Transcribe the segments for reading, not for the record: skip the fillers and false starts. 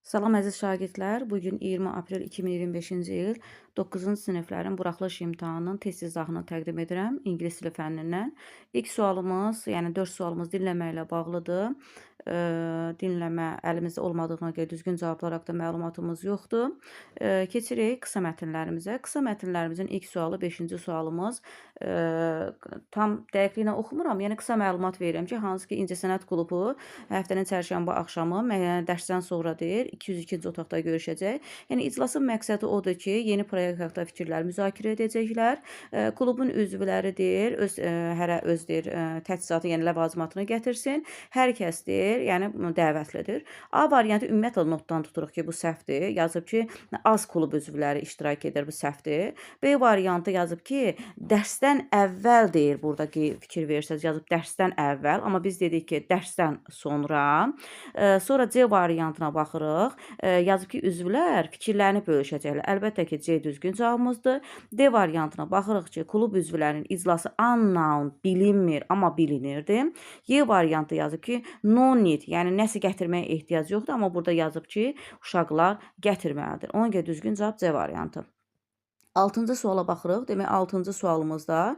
Salam əziz şagirdlər. Bugün 20 aprel 2025-ci il 9-cu siniflərin buraxılış imtahanının test izahını təqdim edirəm ingilis dili fənnindən. İlk sualımız, yəni 4 sualımız dinləmə ilə bağlıdır. Dinləmə əlimizdə olmadığına görə düzgün cavablar haqqında məlumatımız yoxdur. Keçirik qısa mətnlərimizə. Qısa mətnlərimizin ilk sualı 5-ci sualımız. Tam dəqiqliklə oxumuram, yəni qısa məlumat verirəm ki, hansı ki İncəsənət klubu həftənin çərşənbə axşamı dərsdən sonra deyir 202-ci otaqda görüşəcək. Yəni iclasın məqsədi odur ki, yeni proyekt haqqında fikirlər müzakirə edəcəklər. Klubun üzvləri deyir, hərə öz deyir təchizatı, yəni ləvazimatını gətirsin. Hər kəs deyir, yəni dəvətlidir. A variantı ümumiyyətlə notdan tuturuq ki, bu səhvdir. Yazıb ki, az klub üzvləri iştirak edir, bu səhvdir. B variantı yazıb ki, dərsdən əvvəl deyir, burada fikir verirsiniz, yazıb dərsdən əvvəl, amma biz dedik ki, dərsdən sonra. Sonra C variantına baxırıq. Yazıb ki, üzvlər fikirlərini bölüşəcəklər. Əlbəttə ki, C düzgün cavabımızdır. D variantına baxırıq ki, klub üzvlərinin iclası unknown, bilinmir, amma bilinirdi. Y variantı yazıb ki, no need, yəni nəsə gətirməyə ehtiyac yoxdur, amma burada yazıb ki, uşaqlar gətirməlidir. Ona görə düzgün cavab C variantı. 6-cı suala baxırıq. Demək, 6-cı sualımızda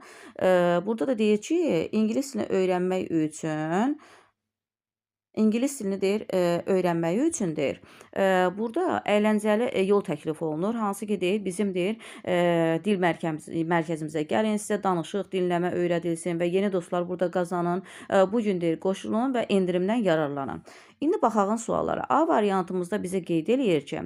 burada da deyir ki, ingilis dilini öyrənmək üçün deyir, öyrənməyi üçün deyir. Burada əyləncəli yol təklif olunur. Hansı ki deyir, bizim deyir, dil mərkəzimizə gəlin, sizə danışıq, dinləmə öyrədilsin və yeni dostlar burada qazanın. Bu gün deyir, qoşulun və endirimdən yararlanın. İndi baxağın suallara. A variantımızda bizə qeyd eləyir ki,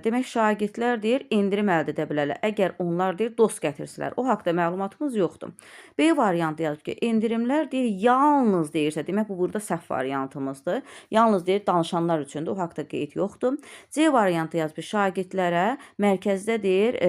demək şagirdlər deyir, endirim əldə edə bilərlər. Əgər onlar deyir, dost gətirsələr. O haqda məlumatımız yoxdur. B variantı yazıb ki, endirimlər deyir, yalnız deyirsə, demək bu burada səhv variantımızdır. Yalnız deyir, danışanlar üçündür. O haqda qeyd yoxdur. C variantı yazıb ki, şagirdlərə mərkəzdə deyir,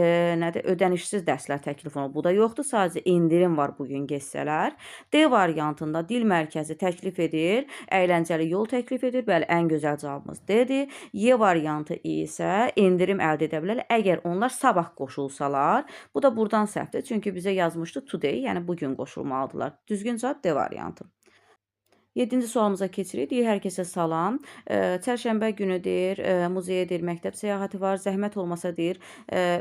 ödənişsiz dərslər təklif olunur. Bu da yoxdur. Sadəcə endirim var bugün geçsələr. D variantında dil mərkəzi təklif edir, əyləncəli yol təklif edir. Bəli, ən gözəl cavabımız D-dir. Y variantı isə endirim əldə edə bilər. Əgər onlar sabah qoşulsalar, bu da buradan səhvdir. Çünki bizə yazmışdı today, yəni bugün qoşulmalıdırlar. Düzgün cavab D variantı. 7-ci sualımıza keçirik. Deyir, hər kəsə salam. Çərşənbə günü deyir, muzeyə deyir, məktəb səyahəti var. Zəhmət olmasa deyir,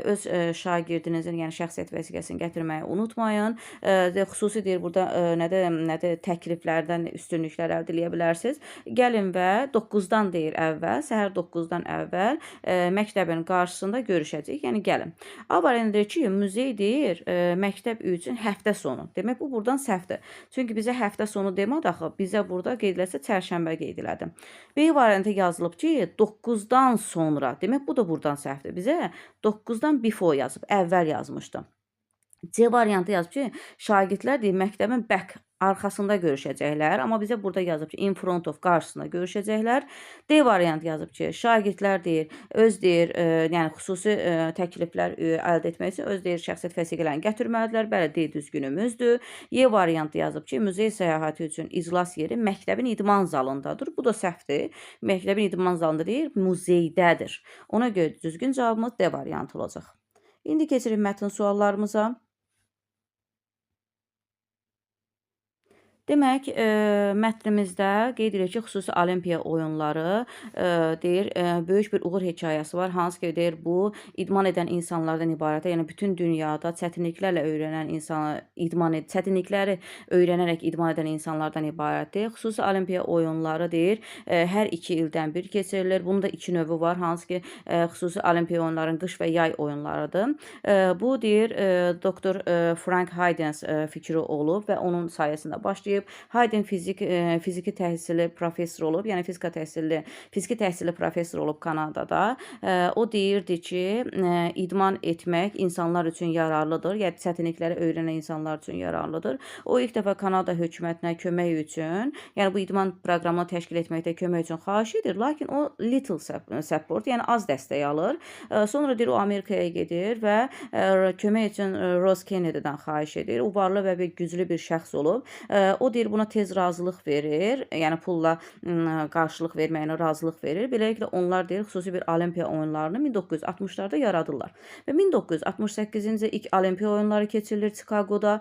öz şagirdinizin, yəni şəxsiyyət vəsiqəsini gətirməyi unutmayın. Xüsusi deyir, burada nədir təkliflərdən üstünlüklər əldə edə bilərsiniz. Gəlin və 9-dan deyir əvvəl, səhər 9-dan əvvəl məktəbin qarşısında görüşəcəyik. Yəni gəlin. A variantı deyir ki, muzey deyir, məktəb üçün həftə sonu. Demək, bu buradan səhvdir. Çünki bizə həftə sonu demədi axı, bizə burada qeyd eləsə çərşənbə qeyd elədim. B variantı yazılıb ki, 9-dan sonra. Demək, bu da buradan səhvdir. Bizə 9-dan before yazıb, əvvəl yazmışdım. C variantı yazıb ki, şagirdlər deyir, məktəbin back arxasında görüşəcəklər. Amma bizə burada yazıb ki, in front of, qarşısında görüşəcəklər. D variantı yazıb ki, şagirdlər deyir, öz deyir, yəni xüsusi təkliflər əldə etmək üçün öz deyir, şəxsiyyət vəsiqələrini gətirməlidirlər. Bəli, D düzgünümüzdür. Y variantı yazıb ki, muzey səyahəti üçün iclas yeri məktəbin idman zalındadır. Bu da səhvdir. Məktəbin idman zalında deyir, muzeydədir. Ona görə düzgün cavabımız D variantı olacaq. İndi keçirik mətn suallarımıza. Demək, mətnimizdə qeyd edilir ki, xüsusi olimpiya oyunları deyir, böyük bir uğur hekayəsi var. Hansı ki, deyir, bu idman edən insanlardan ibarətdir. Yəni bütün dünyada çətinlikləri öyrənərək idman edən insanlardan ibarətdir. Xüsusi olimpiya oyunları deyir, hər 2 ildən bir keçirilir. Bunun da 2 növü var. Hansı ki, xüsusi olimpiya oyunların qış və yay oyunlarıdır. Bu deyir, doktor Frank Haydens fikri olub və onun sayəsində başlayıb. Hayden fiziki təhsili professor olub, yəni fiziki təhsili professor olub Kanadada. O deyirdi ki, idman etmək insanlar üçün yararlıdır, yəni çətinlikləri öyrənən insanlar üçün yararlıdır. O ilk dəfə Kanada hökumətinə kömək üçün, yəni bu idman proqramını təşkil etməkdə kömək üçün xahiş edir, lakin o little support, yəni az dəstək alır. Sonra deyir, o Amerikaya gedir və kömək üçün Ross Kennedy'dən xahiş edir. O varlı və güclü bir şəxs olub. O deyir buna tez razılıq verir. Yəni pulla qarşılıq verməyinə razılıq verir. Beləliklə onlar deyir xüsusi bir Olimpiya oyunlarını 1960-larda yaradırlar. Və 1968-ci ilk Olimpiya oyunları keçirilir Chicagoda.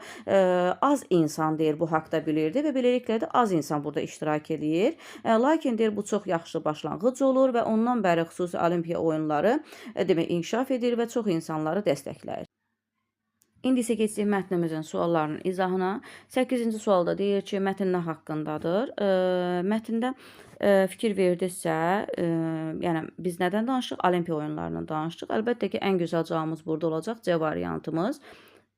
Az insan deyir bu haqda bilirdi və beləliklə də az insan burada iştirak edir. Lakin deyir bu çox yaxşı başlanğıc olur və ondan bəri xüsusi Olimpiya oyunları demək inkişaf edir və çox insanları dəstəkləyir. İndi isə keçdik mətnimizin suallarının izahına. 8-ci sualda deyir ki, mətn nə haqqındadır? Mətndə fikir verdinizsə, yəni biz nədən danışdıq? Olimpiya oyunlarından danışdıq. Əlbəttə ki, ən gözəl cavabımız burada olacaq C variantımız.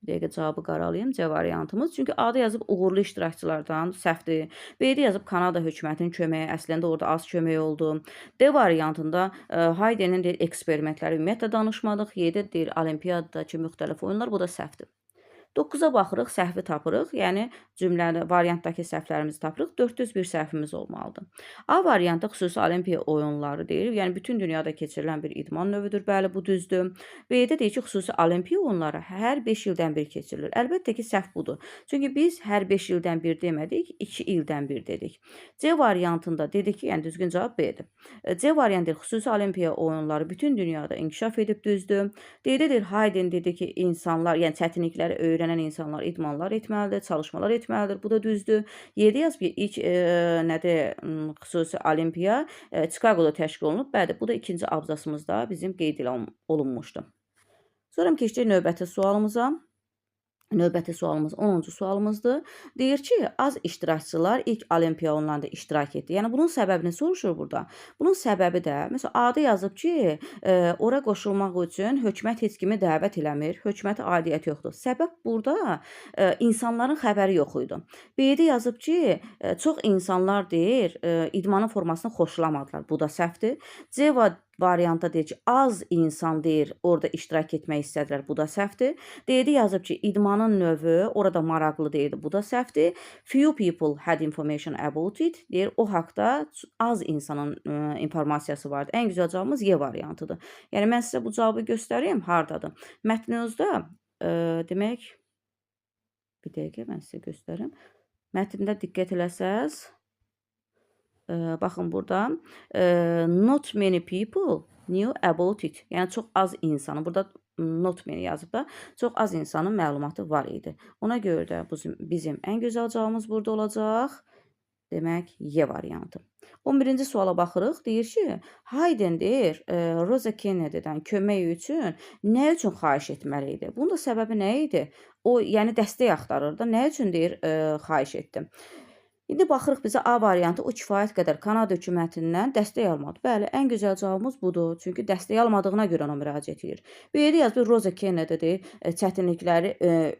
Bir dəqiqə cavabı qaralayım. C variantımız. Çünki A-da yazıb uğurlu iştirakçılardan səhvdir. B-də yazıb Kanada hökumətinin köməyi, əslində orada az kömək oldu. D variantında Hayden'in deyir eksperimentləri ümumiyyətlə danışmadıq. Y-də deyir olimpiyadadakı müxtəlif oyunlar, bu da səhvdir. 9-a baxırıq, səhvi tapırıq. Yəni cümlədə variantdakı səhvlərimizi tapırıq. 401 səhvimiz olmalıdır. A variantı xüsusi olimpiya oyunları deyir. Yəni bütün dünyada keçirilən bir idman növüdür. Bəli, bu düzdür. B-də deyir ki, xüsusi olimpiya oyunları hər 5 ildən bir keçirilir. Əlbəttə ki, səhv budur. Çünki biz hər 5 ildən bir demədik, 2 ildən bir dedik. C variantında dedik ki, yəni düzgün cavab B-dir. C variantı xüsusi olimpiya oyunları bütün dünyada inkişaf edib düzdür. D-də deyir Hayden dedi ki, insanlar, yəni çətinlikləri öyrənən insanlar idmanlar etməlidir, çalışmalar etməlidir. Bu da düzdür. 7 yazıb ki, ilk xüsusi olimpiya Chicagoda təşkil olunub. Bəli, bu da ikinci abzasımızda bizim qeyd olunmuşdu. Sonra keçdik növbəti sualımıza. Növbəti sualımız 10-cu sualımızdır. Deyir ki, az iştirakçılar ilk olimpiya oyunlarında iştirak etdi. Yəni bunun səbəbini soruşur burada. Bunun səbəbi də, məsələn, A-da yazıb ki, ora qoşulmaq üçün hökumət heç kimi dəvət eləmir, hökumətə aidiyyət yoxdur. Səbəb burada insanların xəbəri yox idi. B-də yazıb ki, çox insanlar deyir, idmanın formasını xoşlamadılar. Bu da səhvdir. C variantda deyir ki, az insan deyir, orada iştirak etmək istədilər. Bu da səhvdir. D-də yazıb ki, idmanın növü orada maraqlı deyildi. Bu da səhvdir. Few people had information about it. Deyir, o haqda az insanın informasiyası vardı. Ən gözəl cavabımız Y variantıdır. Yəni, mən sizə bu cavabı göstəreyim, haradadır? Mətninizdə, demək, bir dəqiqə mən sizə göstərim. Mətndə diqqət eləsəz, baxın burada not many people knew about it. Yəni çox az insanı, burada not many yazıb da, çox az insanın məlumatı var idi. Ona görə də bizim ən gözəl cavabımız burada olacaq. Demək, Y variantı. 11-ci suala baxırıq. Deyir ki, Hayden deyir, Rosa Kennedy'dən kömək üçün nə üçün xahiş etməli idi? Bunun da səbəbi nə idi? O, yəni dəstək axtarır da. Nə üçün deyir, xahiş etdim? İndi baxırıq bizə A variantı o kifayət qədər Kanada hökumətindən dəstək almadı. Bəli, ən gözəl cavabımız budur. Çünki dəstək almadığına görə ona müraciət edir. B-də yazılır Rosa Kennedy çətinlikləri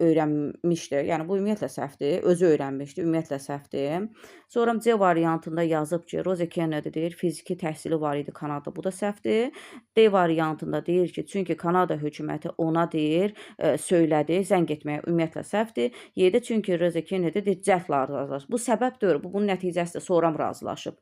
öyrənmişdi. Yəni bu ümumiyyətlə səhvdir. Özü öyrənmişdi, ümumiyyətlə səhvdir. Sonra C variantında yazıb ki, Rosa Kennedy deyir fiziki təhsili var idi Kanada. Bu da səhvdir. D variantında deyir ki, çünki Kanada hökuməti ona deyir, söylədi, zəng etməyə ümumiyyətlə səhvdir. Y-də çünki Rosa Kennedy deyir cəhdlə razılaşdı. Bu səbəb deyil, bunun nəticəsində sonram razılaşıb.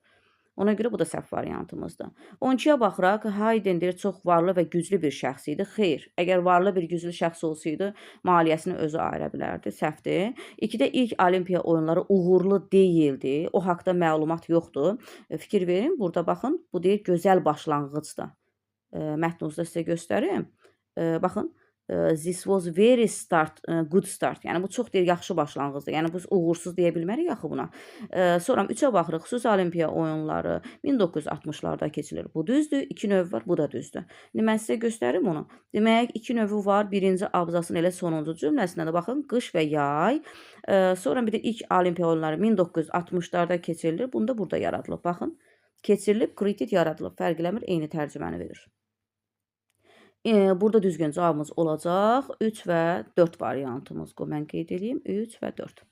Ona görə bu da səhv variantımızdır. 12-yə baxıraq, Hayden deyir çox varlı və güclü bir şəxs idi. Xeyr, əgər varlı bir güclü şəxs olsaydı, maliyyəsini özü ayıra bilərdi. Səhvdir. 2-də ilk olimpiya oyunları uğurlu deyildi. O haqda məlumat yoxdur. Fikir verin, burada baxın, bu deyir gözəl başlanğıcdır. Mətnunuzda sizə göstərim. Baxın. This was very good start. Yəni bu çox deyir yaxşı başlanğıcdır. Yəni bu uğursuz deyə bilmərik axı buna. Sonra 3-ə baxırıq. Xüsusi olimpiya oyunları 1960-larda keçirilir. Bu düzdür. 2 növ var. Bu da düzdür. İndi mən sizə göstərim onu. Demək 2 növü var. Birinci abzasın elə sonuncu cümləsində də baxın qış və yay. Sonra bir də ilk olimpiya oyunları 1960-larda keçirilir. Bunda burada yaradılıb. Baxın. Keçirilib, kritik yaradılıb. Fərq eləmir, eyni tərcüməni verir. Burada düzgün cavabımız olacaq 3 və 4 variantımız. Mən qeyd edeyim 3 və 4.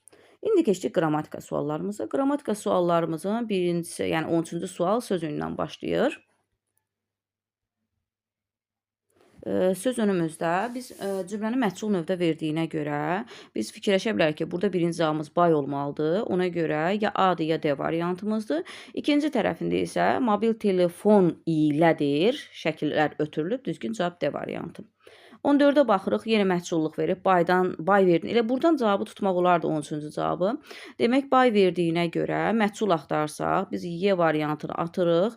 İndi keçdik qrammatika suallarımıza. Qrammatika suallarımızın birincisi, yəni 13-cü sual söz önündən başlayır. Söz önümüzdə biz cümləni məhsul növdə verdiyinə görə biz fikirləşə bilərik ki, burada birinci cavabımız bay olmalıdır. Ona görə ya A-dır, ya D variantımızdır. İkinci tərəfində isə mobil telefon ilədir. Şəkillər ötürülüb. Düzgün cavab D variantı. 14-ə baxırıq, yenə məhsulluq verib, bay verdin. Elə buradan cavabı tutmaq olardı 13-cü cavabı. Demək, bay verdiyinə görə məhsul axtarsaq, biz Y variantını atırıq.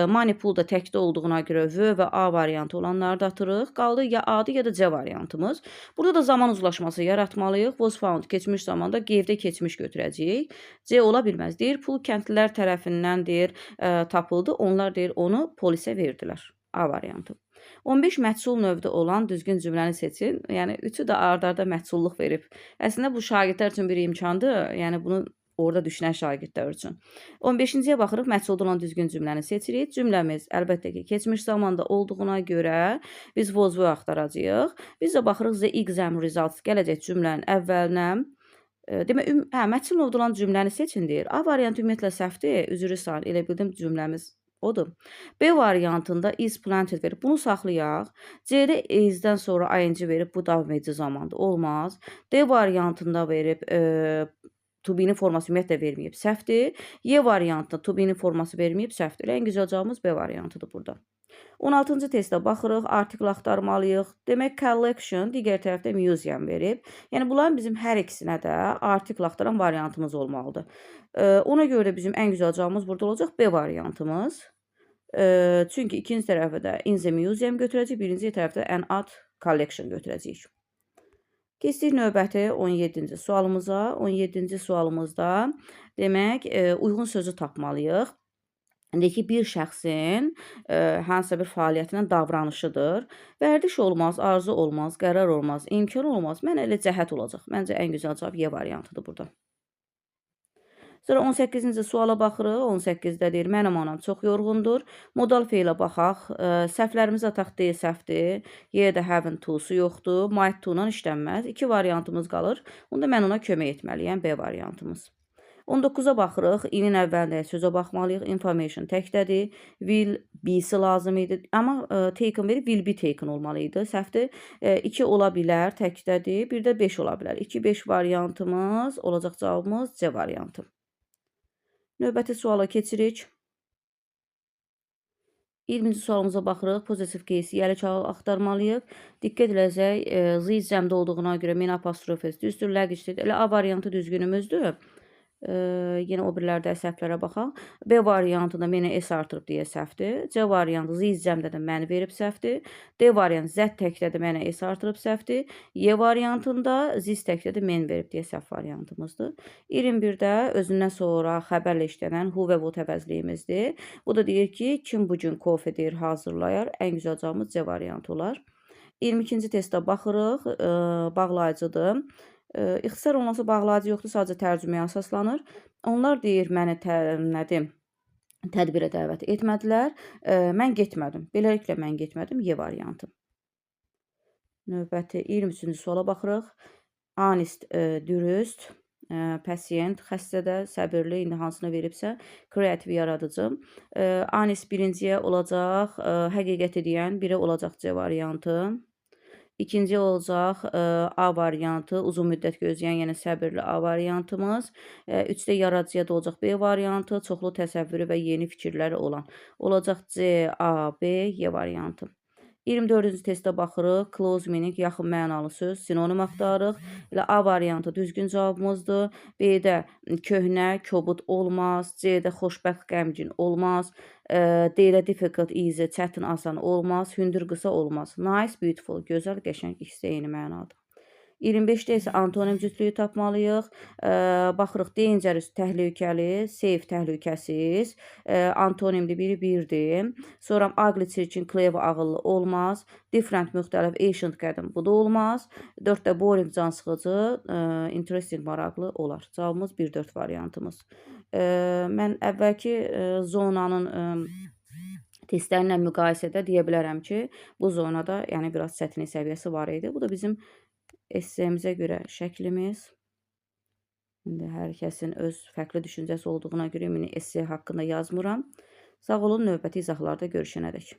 Money da təkdə olduğuna görə V və A variantı olanları da atırıq. Qaldı ya A-dır, ya da C variantımız. Burada da zaman uzlaşması yaratmalıyıq. Was found keçmiş zamanda gave-də keçmiş götürəcəyik. C ola bilməz. Deyir, pul kəndlilər tərəfindən deyir, tapıldı. Onlar deyir, onu polisə verdilər. A variantı. 15 məhsul növdə olan düzgün cümləni seçin. Yəni, üçü də ard-arda məhsulluq verib. Əslində, bu şagirdlər üçün bir imkandır. Yəni, bunu orada düşünən şagirdlər üçün. 15-ciyə baxırıq, məhsulda olan düzgün cümləni seçirik. Cümləmiz əlbəttə ki, keçmiş zamanda olduğuna görə biz was-ı axtaracağıq. Biz də baxırıq the exam results gələcək cümlənin əvvəlinə. Demək, məhsul növdə olan cümləni seçin deyir. A variantı ümumiyyətlə səhvdir. Üzrü sayın. Elə bildim cümləmiz odur. B variantında is planted verib. Bunu saxlayaq. C-də is-dən sonra ing verib. Bu davam edici zamandır. Olmaz. D variantında verib. To be-nin forması ümumiyyətlə verməyib. Səhvdir. Y variantında to be-nin forması verməyib. Səhvdir. Ən güzel cavabımız B variantıdır burada. 16-cı testdə baxırıq, artikl axtarmalıyıq. Demək, collection digər tərəfdə museum verib. Yəni, bunların bizim hər ikisinə də artikl axtaran variantımız olmalıdır. Ona görə də bizim ən güzel cavabımız burada olacaq B variantımız. Çünki ikinci tərəfə də in the museum götürəcək, birinci tərəfdə an art collection götürəcəyik. Keçdik növbəti 17-ci sualımıza. 17-ci sualımızda demək, uyğun sözü tapmalıyıq. Deyək ki, bir şəxsin hansısa bir fəaliyyətindən davranışıdır. Vərdiş olmaz, arzu olmaz, qərar olmaz, imkan olmaz. Mən elə cəhət olacaq. Məncə ən gözəl cavab Y variantıdır burada. Sonra 18-ci suala baxırıq. 18-də deyir, mənim anam çox yorğundur. Modal feilə baxaq. Səhvlərimizi ataq D səhvdir. Y-də having to-su yoxdur. Might to-la işlənməz. 2 variantımız qalır. Onda mən ona kömək etməliyəm. B variantımız. 19-a baxırıq. İnin əvvəlində sözə baxmalıyıq. Information təkdədir. Will be-si lazım idi. Amma taken verib will be taken olmalı idi. Səhvdir. 2 ola bilər, təkdədir. Bir də 5 ola bilər. 2-5 variantımız olacaq cavabımız C variantı. Növbəti suala keçirik. 20-ci sualımıza baxırıq. Positive case yəli çağıl axtarmalıyıq. Diqqət edəcək. Z cəmdə olduğuna görə min apostrofes düzdür, ləqişdir. Elə A variantı düzgünümüzdür. Yenə o birlərdə səhvlərə baxaq. B variantında mənə S artırıb deyə səhvdir. C variantı Z cəmdə də məni verib səhvdir. D variantı Z təkdə də mənə S artırıb səhvdir. Y variantında Z təkdə də mən verib deyə səhv variantımızdır. 21-də özündən sonra xəbərlə işlənən who və what əvəzliyimizdir. Bu da deyir ki, kim bugün kofe deyir hazırlayar. Ən güzel cavabımız C variantı olar. 22-ci testdə baxırıq. Bağlayıcıdır. İxtisar olmasa bağlayıcı yoxdur, sadəcə tərcüməyə əsaslanır. Onlar deyir, məni tədbirə dəvət etmədilər. Mən getmədim. Beləliklə mən getmədim. Y variantı. Növbəti 23-cü suala baxırıq. Honest, dürüst, patient, xəstədə, səbirli, indi hansına veribsə, kreativ, yaradıcı. Honest birinciyə olacaq, həqiqəti deyən, biri olacaq C variantı. İkinci olacaq A variantı, uzun müddət gözləyən, yəni səbirli A variantımız. 3-də yaradıcıya da olacaq B variantı, çoxlu təsəvvürü və yeni fikirləri olan. Olacaq C, A, B, Y variantı. 24-cü testdə baxırıq. Close meaning, yaxın mənalı söz, sinonim axtarırıq. Elə A variantı düzgün cavabımızdır. B-də köhnə, kobud olmaz. C-də xoşbəxt, qəmgin olmaz. D-də difficult, easy, çətin, asan olmaz. Hündür, qısa olmaz. Nice, beautiful, gözəl, qəşəng, ikisi də eyni mənadır. 25-də isə antonim cütlüyü tapmalıyıq. Baxırıq, danger təhlükəli, safe təhlükəsiz, antonimli biri birdir. Sonra ugly, çirkin, clever, ağıllı olmaz. Different, müxtəlif, ancient, qədim, bu da olmaz. 4-də boring, can sıxıcı, interesting, maraqlı olar. Cavabımız 1-4 variantımız. Mən əvvəlki zonanın testlərlə müqayisədə deyə bilərəm ki, bu zonada yəni biraz çətinlik səviyyəsi var idi. Bu da bizim essemizə görə şəklimiz. İndi hər kəsin öz fərqli düşüncəsi olduğuna görə esse haqqında yazmıram. Sağ olun, növbəti izahlarda görüşənədək.